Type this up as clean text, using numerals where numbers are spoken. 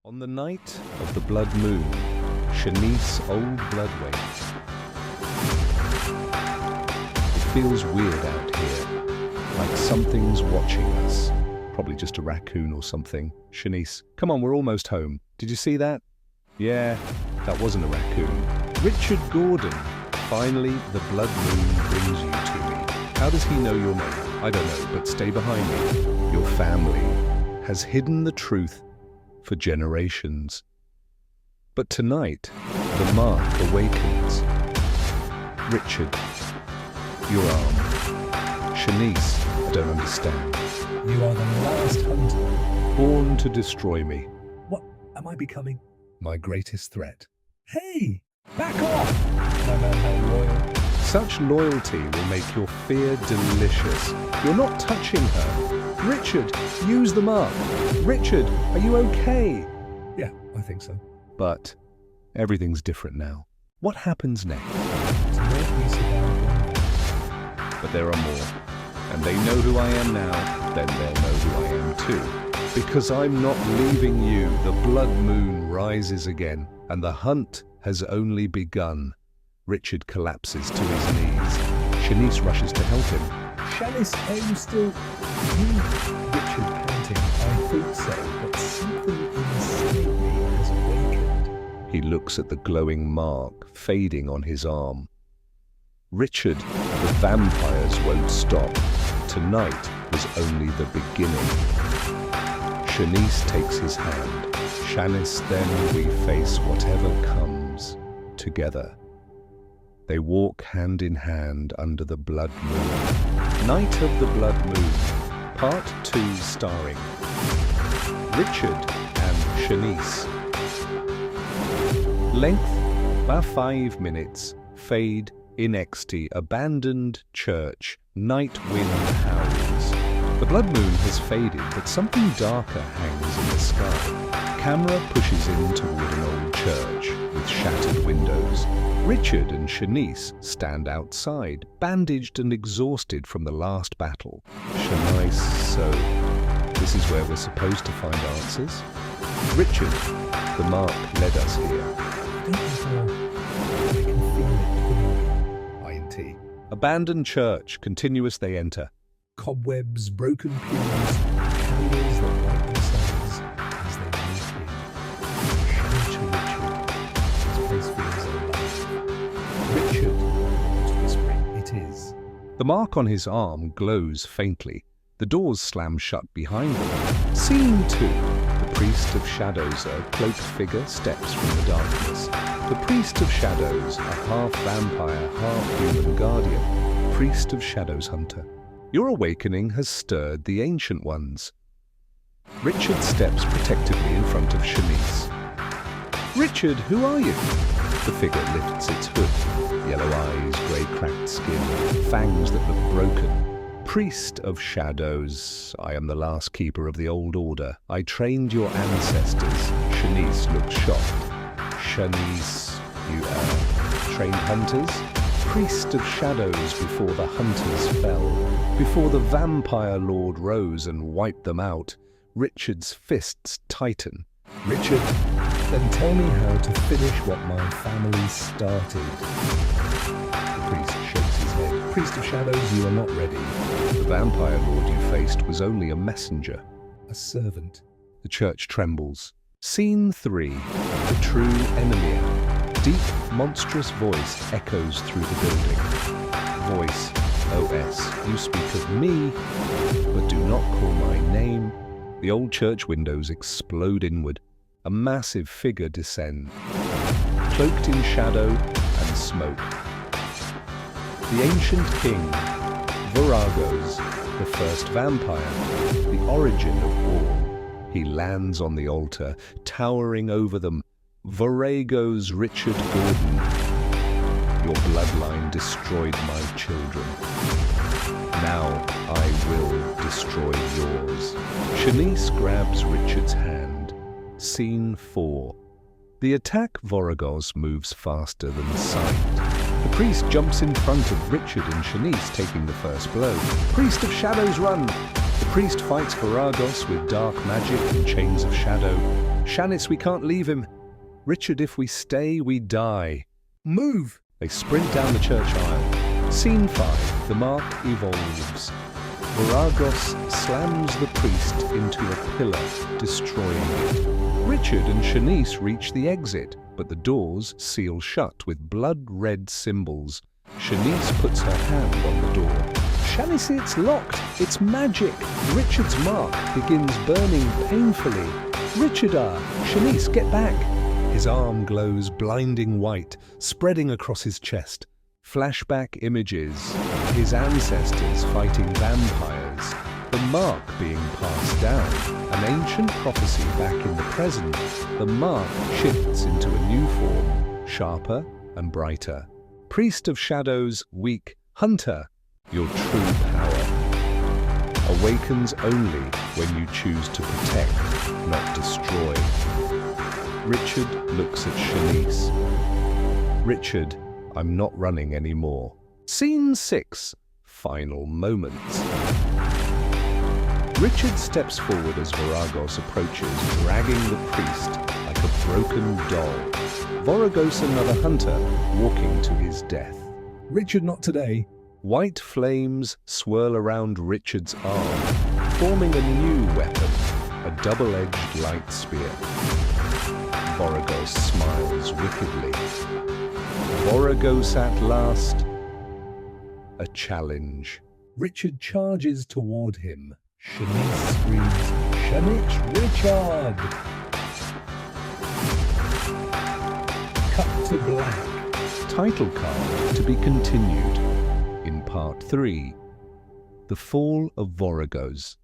On the night of the blood moon, Shanice Old Blood waits. It feels weird out here, like something's watching us. Probably just a raccoon or something. Shanice, come on, we're almost home. Did you see that? Yeah, that wasn't a raccoon. Richard Gordon. Finally, the blood moon brings you to me. How does he know your name? I don't know, but stay behind me. Your family has hidden the truth for generations. But tonight, the mark awakens. Richard, your arm. Shanice, I don't understand. You are the last hunter. Born to destroy me. What am I becoming? My greatest threat. Hey, back off! My man, how loyal. Such loyalty will make your fear delicious. You're not touching her. Richard, use the mark. Richard, are you okay? Yeah, I think so. But everything's different now. What happens next? Tonight we sit down. But there are more. And they know who I am now, then they'll know who I am too. Because I'm not leaving you. The blood moon rises again, and the hunt has only begun. Richard collapses to his knees. Shanice rushes to help him. Shanice, are you still... Richard panting. I think so, but something inside me has awakened. He looks at the glowing mark fading on his arm. Richard, the vampires won't stop. Tonight was only the beginning. Shanice takes his hand. Shanice, then we face whatever comes together. They walk hand in hand under the blood moon. Night of the Blood Moon, Part 2 starring Richard and Shanice. Length, about 5 minutes. Fade, in ecstasy, abandoned church, night wind howls. The blood moon has faded, but something darker hangs in the sky. Camera pushes in toward an old church with shattered windows. Richard and Shanice stand outside, bandaged and exhausted from the last battle. Shanice, so this is where we're supposed to find answers? Richard, the mark led us here. I can feel it. INT. Abandoned church, continuous they enter. Cobwebs, broken pews, candles that light themselves as they move in. Shadow to Richard. His face feels alive. Richard was whispering, it is. The mark on his arm glows faintly. The doors slam shut behind them. Scene 2. The Priest of Shadows, a cloaked figure, steps from the darkness. The Priest of Shadows, a half-vampire, half-human guardian. Priest of Shadows hunter. Your awakening has stirred the Ancient Ones. Richard steps protectively in front of Shanice. Richard, who are you? The figure lifts its hood. Yellow eyes, grey cracked skin, fangs that look broken. Priest of Shadows, I am the last keeper of the old order. I trained your ancestors. Shanice looks shocked. Shanice, you trained hunters? Priest of Shadows before the hunters fell. Before the vampire lord rose and wiped them out. Richard's fists tighten. Richard, then tell me how to finish what my family started. The priest shakes his head. Priest of Shadows, you are not ready. The vampire lord you faced was only a messenger. A servant. The church trembles. Scene 3. The true enemy. Deep, monstrous voice echoes through the building. Voice, OS, you speak of me, but do not call my name. The old church windows explode inward. A massive figure descends, cloaked in shadow and smoke. The ancient king, Voragos, the first vampire, the origin of war. He lands on the altar, towering over them. Voragos Richard Gordon, your bloodline destroyed my children. Now I will destroy yours. Shanice grabs Richard's hand. Scene 4. The attack Voragos moves faster than sight. The priest jumps in front of Richard and Shanice, taking the first blow. Priest of Shadows, run! The priest fights Voragos with dark magic and chains of shadow. Shanice, we can't leave him. Richard, if we stay, we die. Move! They sprint down the church aisle. Scene 5. The mark evolves. Voragos slams the priest into a pillar, destroying it. Richard and Shanice reach the exit, but the doors seal shut with blood-red symbols. Shanice puts her hand on the door. Shanice, it's locked. It's magic. Richard's mark begins burning painfully. Richard, Shanice, get back. His arm glows blinding white, spreading across his chest. Flashback images. His ancestors fighting vampires. The mark being passed down. An ancient prophecy back in the present. The mark shifts into a new form, sharper and brighter. Priest of Shadows, weak. Hunter, your true power awakens only when you choose to protect, not destroy. Richard looks at Shanice. Richard, I'm not running anymore. Scene 6. Final moments. Richard steps forward as Voragos approaches, dragging the priest like a broken doll. Voragos, another hunter, walking to his death. Richard, not today. White flames swirl around Richard's arm, forming a new weapon, a double-edged light spear. Voragos smiles wickedly. Voragos at last. A challenge. Richard charges toward him. Shanice screams, Shanice, Richard! Cut to black. Title card to be continued in Part 3. The Fall of Voragos.